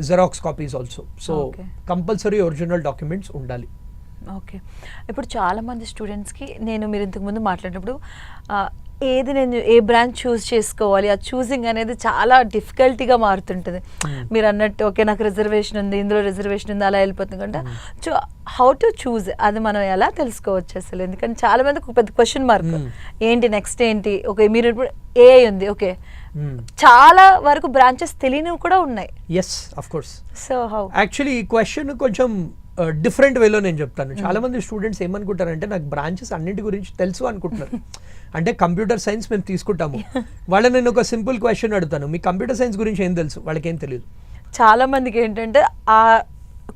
Xerox copies also. So compulsory original documents ఉండాలి. Okay. ఇప్పుడు చాలామంది స్టూడెంట్స్కి మీరు ఇంతకుముందు మాట్లాడినప్పుడు నేను ఏ బ్రాంచ్ చూస్ చేసుకోవాలి, ఆ చూసింగ్ అనేది చాలా డిఫికల్టీగా మారుతుంటుంది. మీరు అన్నట్టు ఓకే నాకు రిజర్వేషన్ ఉంది, ఇందులో రిజర్వేషన్ ఉంది, అలా వెళ్ళిపోతుంది కంటే హౌ టు చూజ్ అది మనం ఎలా తెలుసుకోవచ్చు అసలు? ఎందుకంటే చాలా మందికి ఒక పెద్ద క్వశ్చన్ మార్క్, ఏంటి నెక్స్ట్ ఏంటి. ఓకే మీరు ఇప్పుడు ఏఐ ఉంది, ఓకే చాలా వరకు బ్రాంచెస్ తెలియనివి కూడా ఉన్నాయి. Yes of course. So how actually ఈ క్వశ్చన్ కొంచెం డిఫరెంట్ వేలో నేను చెప్తాను. చాలా మంది స్టూడెంట్స్ ఏమనుకుంటారంటే నాకు బ్రాంచెస్ అన్నింటి గురించి తెలుసు అనుకుంటున్నారు. అంటే కంప్యూటర్ సైన్స్ మేము తీసుకుంటాము, వాళ్ళని నేను ఒక సింపుల్ క్వశ్చన్ అడుగుతాను, మీ కంప్యూటర్ సైన్స్ గురించి ఏం తెలుసు? వాళ్ళకి ఏం తెలియదు. చాలా మందికి ఏంటంటే ఆ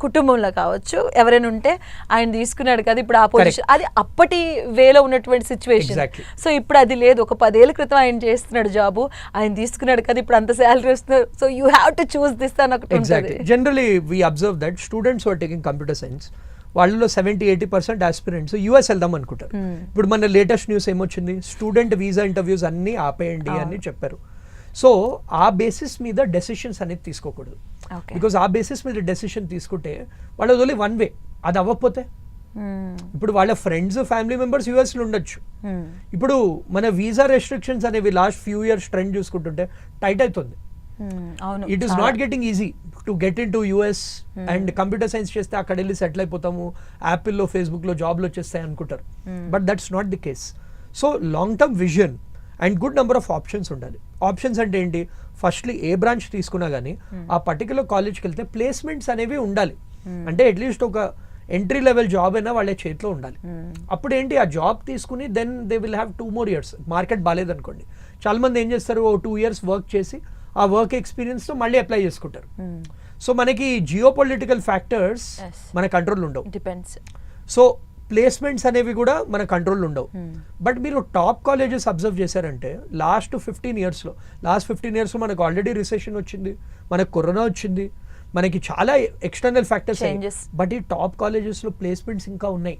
కుటుంబంలో కావచ్చు ఎవరైనా ఉంటే ఆయన తీసుకున్నాడు కదా ఇప్పుడు ఆ పొజిషన్, అది అప్పటి వేలో ఉన్నటువంటి సిచ్యువేషన్. సో ఇప్పుడు అది లేదు. ఒక 10 ఏళ్ల క్రితం ఆయన చేస్తున్నాడు జాబు, ఆయన తీసుకున్నాడు కదా ఇప్పుడు అంత శాలరీ వస్తున్నారు, so you have to choose this అని ఒకటి ఉంటుంది. Generally we observe that students are taking computer science, వాళ్ళలో 70-80% ఆస్పిరెంట్స్ యూఎస్ వెళ్దాం అనుకుంటారు. ఇప్పుడు మన లేటెస్ట్ న్యూస్ ఏమొచ్చింది, స్టూడెంట్ వీసా ఇంటర్వ్యూస్ అన్ని ఆపేయండి అని చెప్పారు. సో ఆ బేసిస్ మీద డెసిషన్స్ అనేది తీసుకోకూడదు. బికాస్ ఆ బేసిస్ మీద డెసిషన్ తీసుకుంటే వాళ్ళది ఓన్లీ వన్ వే, అది అవ్వకపోతే ఇప్పుడు వాళ్ళ ఫ్రెండ్స్ ఫ్యామిలీ మెంబర్స్ యూఎస్లో ఉండొచ్చు. ఇప్పుడు మన వీసా రెస్ట్రిక్షన్స్ అనేవి లాస్ట్ ఫ్యూ ఇయర్స్ ట్రెండ్ చూసుకుంటుంటే టైట్ అవుతుంది. It is not getting easy to get into US and computer science చేస్తే అక్కడ వెళ్ళి సెటిల్ అయిపోతాము, యాపిల్లో ఫేస్బుక్లో జాబ్లు వచ్చేస్తాయి అనుకుంటారు. But that's not the case. So long term vision and good number of options ఉండాలి. ఆప్షన్స్ అంటే ఏంటి, ఫస్ట్లీ ఏ బ్రాంచ్ తీసుకున్నా కానీ ఆ పర్టికులర్ కాలేజ్కి వెళ్తే ప్లేస్మెంట్స్ అనేవి ఉండాలి. అంటే అట్లీస్ట్ ఒక ఎంట్రీ లెవెల్ జాబ్ అయినా వాళ్ళ చేతిలో ఉండాలి. అప్పుడు ఏంటి, ఆ జాబ్ తీసుకుని then they will have 2 more years. Market బాగాలేదనుకోండి, చాలా మంది ఏం చేస్తారు, 2 years వర్క్ చేసి ఆ వర్క్ ఎక్స్పీరియన్స్తో మళ్ళీ అప్లై చేసుకుంటారు. సో మనకి జియో పొలిటికల్ ఫ్యాక్టర్స్ మన కంట్రోల్ ఉండవు. సో ప్లేస్మెంట్స్ అనేవి కూడా మన కంట్రోల్ ఉండవు. బట్ మీరు టాప్ కాలేజెస్ అబ్జర్వ్ చేశారంటే లాస్ట్ 15 yearsలో మనకు ఆల్రెడీ రిసెషన్ వచ్చింది, మనకు కరోనా వచ్చింది, మనకి చాలా ఎక్స్టర్నల్ ఫ్యాక్టర్స్. బట్ ఈ టాప్ కాలేజెస్లో ప్లేస్మెంట్స్ ఇంకా ఉన్నాయి.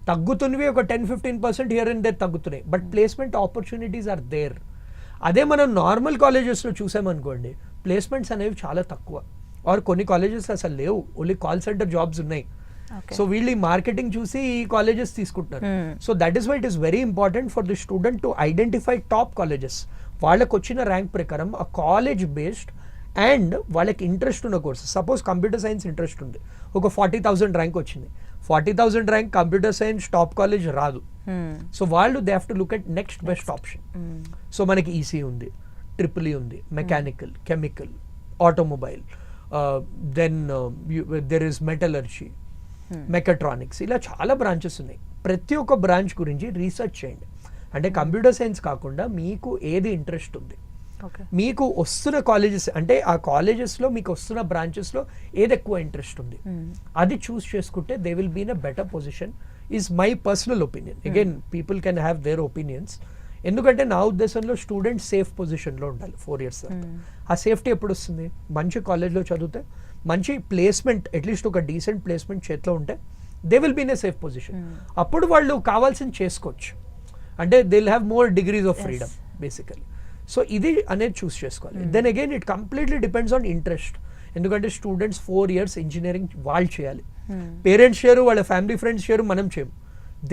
తగ్గుతున్నవి ఒక 10-15% హియర్ అండ్ దేర్ తగ్గుతున్నాయి, but placement opportunities are there. అదే మనం నార్మల్ కాలేజెస్లో చూసామనుకోండి, ప్లేస్మెంట్స్ అనేవి చాలా తక్కువ, ఆర్ కొన్ని కాలేజెస్ అసలు లేవు, ఓన్లీ కాల్ సెంటర్ జాబ్స్ ఉన్నాయి. సో వీళ్ళు ఈ మార్కెటింగ్ చూసి ఈ కాలేజెస్ తీసుకుంటున్నారు. So that is why it is very important for the student to identify top colleges. వాళ్ళకు వచ్చిన ర్యాంక్ ప్రకారం ఆ కాలేజ్ బేస్డ్ అండ్ వాళ్ళకి ఇంట్రెస్ట్ ఉన్న course. Suppose computer science interest ఉంది, ఒక 40,000 ర్యాంక్ వచ్చింది, 40,000 rank computer science top college రాదు. సో వాళ్ళు they have to look at next best option. So మనకి ఈసీ ఉంది, ట్రిపుల్ ఈ ఉంది, mechanical, chemical, automobile, then there is metallurgy, mechatronics, ఇలా చాలా బ్రాంచెస్ ఉన్నాయి. ప్రతి ఒక్క బ్రాంచ్ గురించి రీసెర్చ్ చేయండి. అంటే కంప్యూటర్ సైన్స్ కాకుండా మీకు ఏది ఇంట్రెస్ట్ ఉంది, మీకు వస్తున్న కాలేజెస్ అంటే ఆ కాలేజెస్లో మీకు వస్తున్న బ్రాంచెస్లో ఏది ఎక్కువ ఇంట్రెస్ట్ ఉంది, అది చూస్ చేసుకుంటే they will be in a better position is my personal opinion. Again people can have their opinions. ఎందుకంటే నా ఉద్దేశంలో స్టూడెంట్ సేఫ్ పొజిషన్లో ఉండాలి 4 years దాకా. ఆ సేఫ్టీ ఎప్పుడు వస్తుంది, మంచి కాలేజ్లో చదివితే, మంచి ప్లేస్మెంట్, అట్లీస్ట్ ఒక డీసెంట్ ప్లేస్మెంట్ చేతిలో ఉంటే they will be in a safe position. అప్పుడు వాళ్ళు కావాల్సింది చేసుకోవచ్చు. అంటే they will have more degrees of freedom basically. So ఇది అనేది చూస్ చేసుకోవాలి. Then again it completely depends on interest. ఎందుకంటే స్టూడెంట్స్ 4 years ఇంజనీరింగ్ వాళ్ళు చేయాలి, పేరెంట్స్ చేయరు, వాళ్ళ ఫ్యామిలీ ఫ్రెండ్స్ చేయరు, మనం చేయము.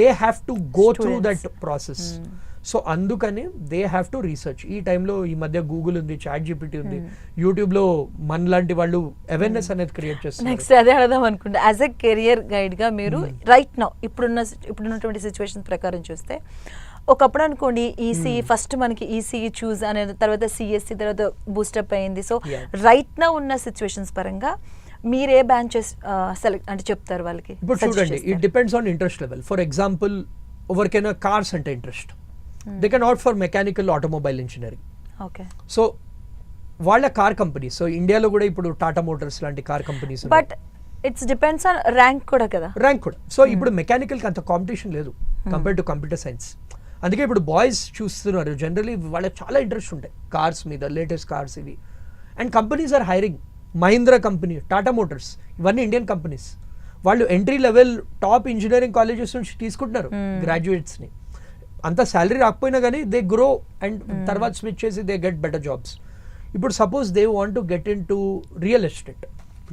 They have to go through that process. So అందుకని దే హ్యావ్ టు రీసెర్చ్. ఈ టైంలో ఈ మధ్య గూగుల్ ఉంది, చాట్ జీపీటీ ఉంది, యూట్యూబ్లో మన లాంటి వాళ్ళు అవేర్నెస్ అనేది క్రియేట్ చేస్తారు. నెక్స్ట్ అదే అడదాం అనుకుంటే, యాజ్ ఎ కెరియర్ గైడ్గా మీరు రైట్ నౌ ఇప్పుడున్నటువంటి సిచ్యువేషన్ ప్రకారం చూస్తే, ఒకప్పుడు అనుకోండి ఈసీ ఫస్ట్ మనకి ఈసీ చూస్ అనేది, తర్వాత సిఎస్సి, తర్వాత బూస్టప్ అయింది. సో రైట్ నౌ ఉన్న సిచ్యువేషన్స్ పరంగా మీరు ఏ బ్రాంచెస్ సెలెక్ట్ అంటే చెప్తారు వాళ్ళకి? ఇప్పుడు చూడండి, it depends on interest level. For example ఎవరికైనా కార్స్ అంటే interest, they can opt for mechanical, automobile engineering. Okay. So వాళ్ళ కార్ కంపెనీస్, సో ఇండియాలో కూడా ఇప్పుడు టాటా మోటార్స్ లాంటి car companies. But it's depends on rank కూడా కదా. ర్యాంక్ కూడా. సో ఇప్పుడు మెకానికల్కి అంత కాంపిటీషన్ లేదు కంపేర్ టు కంప్యూటర్ సైన్స్. అందుకే ఇప్పుడు బాయ్స్ చూస్తున్నారు జనరలీ, వాళ్ళకి చాలా ఇంట్రెస్ట్ ఉంటాయి కార్స్ మీద, లేటెస్ట్ కార్స్ ఇవి. And companies are hiring. Mahindra company, Tata motors, ఇవన్నీ ఇండియన్ కంపెనీస్. వాళ్ళు entry level top engineering colleges నుంచి తీసుకుంటున్నారు గ్రాడ్యుయేట్స్ని. అంత శాలరీ రాకపోయినా కానీ దే గ్రో అండ్ తర్వాత స్విచ్ చేసి దే గెట్ బెటర్ జాబ్స్. ఇప్పుడు suppose they want to get into real estate.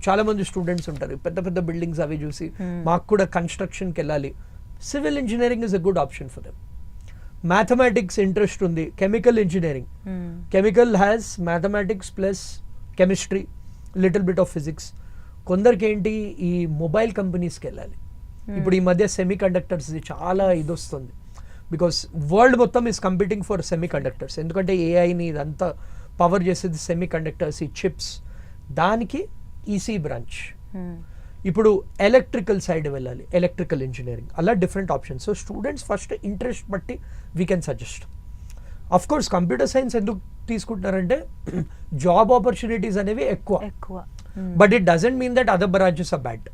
చాలా మంది స్టూడెంట్స్ ఉంటారు పెద్ద పెద్ద బిల్డింగ్స్ అవి చూసి మాకు కూడా కన్స్ట్రక్షన్కి వెళ్ళాలి. Civil engineering is a good option for them. Mathematics interest ఉంది, chemical engineering. Chemical has mathematics plus chemistry, little bit of physics. కొందరికి ఏంటి ఈ మొబైల్ కంపెనీస్కి వెళ్ళాలి. ఇప్పుడు ఈ మధ్య సెమీ కండక్టర్స్ చాలా ఇది వస్తుంది, బికాస్ వరల్డ్ మొత్తం is competing for semiconductors. ఎందుకంటే ఏఐని ఇదంతా పవర్ చేసేది సెమీ కండక్టర్స్, ఈ చిప్స్. దానికి ఈసీ బ్రాంచ్. ఇప్పుడు ఎలక్ట్రికల్ సైడ్ వెళ్ళాలి, ఎలక్ట్రికల్ ఇంజనీరింగ్. అలా different options. So students first interest బట్టి we can suggest. Of course computer science ఎందుకు తీసుకుంటున్నారంటే జాబ్ ఆపర్చునిటీస్ అనేవి ఎక్కువ. But it doesn't mean that other branches are bad.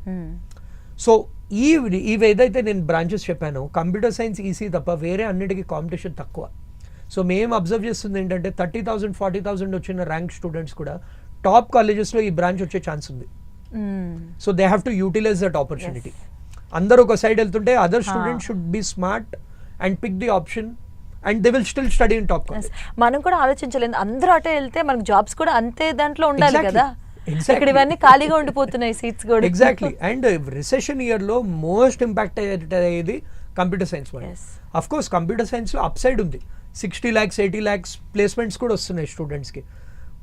So ఇవి ఏదైతే నేను బ్రాంచెస్ చెప్పానో కంప్యూటర్ సైన్స్ ఈసీ తప్ప వేరే అన్నిటికీ కాంపిటీషన్ తక్కువ. సో మేము అబ్జర్వ్ చేస్తుంది ఏంటంటే 30,000 40,000 వచ్చిన ర్యాంక్ స్టూడెంట్స్ కూడా టాప్ కాలేజెస్లో ఈ బ్రాంచ్ వచ్చే ఛాన్స్ ఉంది. So they have to utilise that opportunity. అందరూ ఒక సైడ్ వెళ్తుంటే other students should be smart and pick the option and they will still study in top college. మనం కూడా ఆలోచించలేదు, అందరూ అటే వెళ్తే మనకు జాబ్స్ కూడా అంతే దాంట్లో ఉండాలి కదా. ఇక్కడ ఇవన్నీ ఖాళీగా ఉండిపోతున్నాయి సీట్స్ కూడా. ఎగ్జాక్ట్లీ. అండ్ రిసెషన్ ఇయర్ లో మోస్ట్ ఇంపాక్ట్ అయ్యేది కంప్యూటర్ సైన్స్ వాళ్ళు. అఫ్ కోర్స్ కంప్యూటర్ సైన్స్ లో అప్ సైడ్ ఉంది, 60 lakhs 80 lakhs ప్లేస్మెంట్స్ కూడా వస్తున్నాయి స్టూడెంట్స్ కి.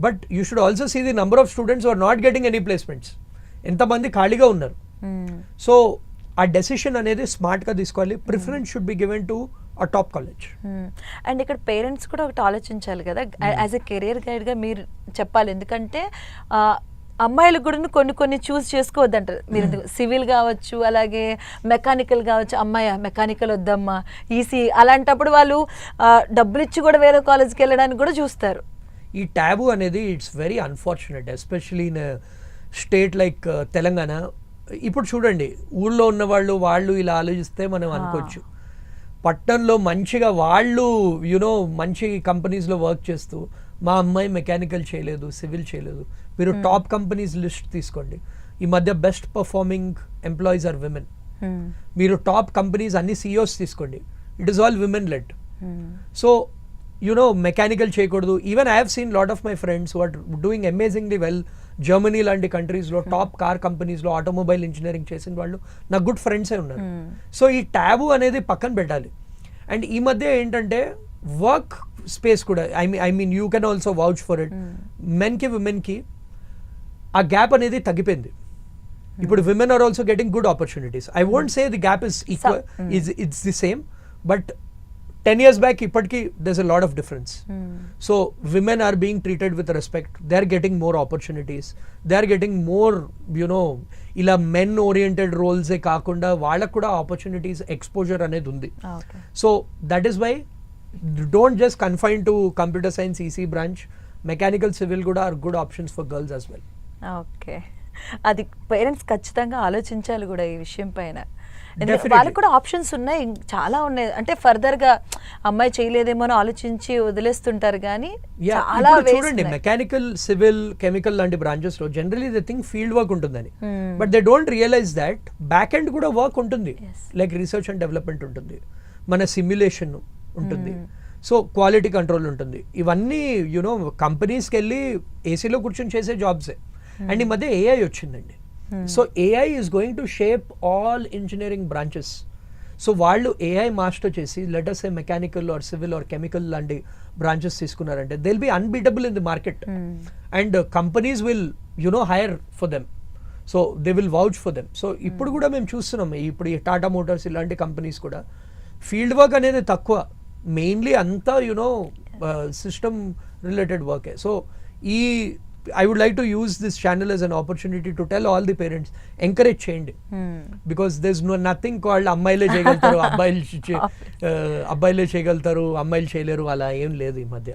But you should also see the number of students are not getting any placements. ఎంతమంది ఖాళీగా ఉన్నారు. సో ఆ డెసిషన్ అనేది స్మార్ట్ గా తీసుకోవాలి. Preference should be given to ఆ టాప్ కాలేజ్. అండ్ ఇక్కడ పేరెంట్స్ కూడా ఒకటి ఆలోచించాలి కదా, యాజ్ ఎ కెరియర్ గైడ్ గా మీరు చెప్పాలి. ఎందుకంటే అమ్మాయిలు కూడా కొన్ని చూస్ చేసుకోవద్దంటారు. మీరు సివిల్ కావచ్చు, అలాగే మెకానికల్ కావచ్చు. అమ్మాయి మెకానికల్ వద్దమ్మా, ఈసీ. అలాంటప్పుడు వాళ్ళు డబ్బులు ఇచ్చి కూడా వేరే కాలేజ్కి వెళ్ళడానికి కూడా చూస్తారు. ఈ ట్యాబు అనేది it's very unfortunate, especially in state like Telangana. ఇప్పుడు చూడండి, ఊళ్ళో ఉన్న వాళ్ళు ఇలా ఆలోచిస్తే మనం అనుకోవచ్చు. పట్టణంలో మంచిగా వాళ్ళు మంచి కంపెనీస్లో వర్క్ చేస్తూ మా అమ్మాయి మెకానికల్ చేయలేదు, సివిల్ చేయలేదు. మీరు టాప్ కంపెనీస్ లిస్ట్ తీసుకోండి. ఈ మధ్య best performing employees are women. మీరు టాప్ కంపెనీస్ అన్ని సిఇఓస్ తీసుకోండి, it is all women led. So mechanical చేయకూడదు. Even I have seen lot of my friends who are doing amazingly well. Germany లాంటి కంట్రీస్లో top car కంపెనీస్లో automobile engineering చేసిన వాళ్ళు నాకు గుడ్ ఫ్రెండ్సే ఉన్నారు. సో ఈ ట్యాబు అనేది పక్కన పెట్టాలి. అండ్ ఈ మధ్య ఏంటంటే వర్క్ స్పేస్ కూడా, I mean you can also vouch for it, మెన్కి విమెన్కి ఆ గ్యాప్ అనేది తగ్గిపోయింది. ఇప్పుడు women are also getting good opportunities. I won't say the gap is equal, it's the same, but 10 years back ఇప్పటికీ there's a lot of difference. So women are being treated with respect. They are getting more opportunities. They are getting more, ఇలా men oriented roles ఏ కాకుండా వాళ్ళకు కూడా opportunities, exposure అనేది ఉంది. So that is why don't just confine to computer science EC branch. Mechanical, civil కూడా are good options for girls as well. Okay, అది parents ఖచ్చితంగా ఆలోచించాలి కూడా ఈ విషయం పైన. వాళ్ళకి కూడా ఆప్షన్స్ ఉన్నాయి, చాలా ఉన్నాయి. అంటే ఫర్దర్ గా అమ్మాయి చేయలేదేమో అని ఆలోచించి వదిలేస్తుంటారు. కానీ చాలా చూడండి, మెకానికల్, సివిల్, కెమికల్ లాంటి బ్రాంచెస్ లో generally they think field work ఉంటుందని, but they don't realize that back end కూడా వర్క్ ఉంటుంది. లైక్ రీసెర్చ్ అండ్ డెవలప్మెంట్ ఉంటుంది, మన సిమ్యులేషన్ ఉంటుంది, సో క్వాలిటీ కంట్రోల్ ఉంటుంది. ఇవన్నీ కంపెనీస్కి వెళ్ళి ఏసీలో కూర్చొని చేసే జాబ్సే. అండ్ ఈ మధ్య ఏఐ వచ్చిందండి. So AI is going to shape all engineering branches. So వాళ్ళు ఏఐ మాస్టర్ చేసి let us say mechanical or civil or chemical లాంటి బ్రాంచెస్ తీసుకున్నారంటే they will be unbeatable in the market. And companies will hire for them. So they will vouch for them. So ఇప్పుడు కూడా మేము చూస్తున్నాం, ఇప్పుడు ఈ టాటా మోటార్స్ ఇలాంటి కంపెనీస్ కూడా ఫీల్డ్ వర్క్ అనేది తక్కువ, మెయిన్లీ అంతా సిస్టమ్ రిలేటెడ్ వర్కే. So I would like to use this channel as an opportunity to tell all the parents, encourage change, because there's nothing called అమ్మాయిలే చేయగలుగుతారు, అబ్బాయిలు చేయగలుగుతారు, అమ్మాయిలు చేయలేరు, అలా ఏం లేదు ఈ మధ్య.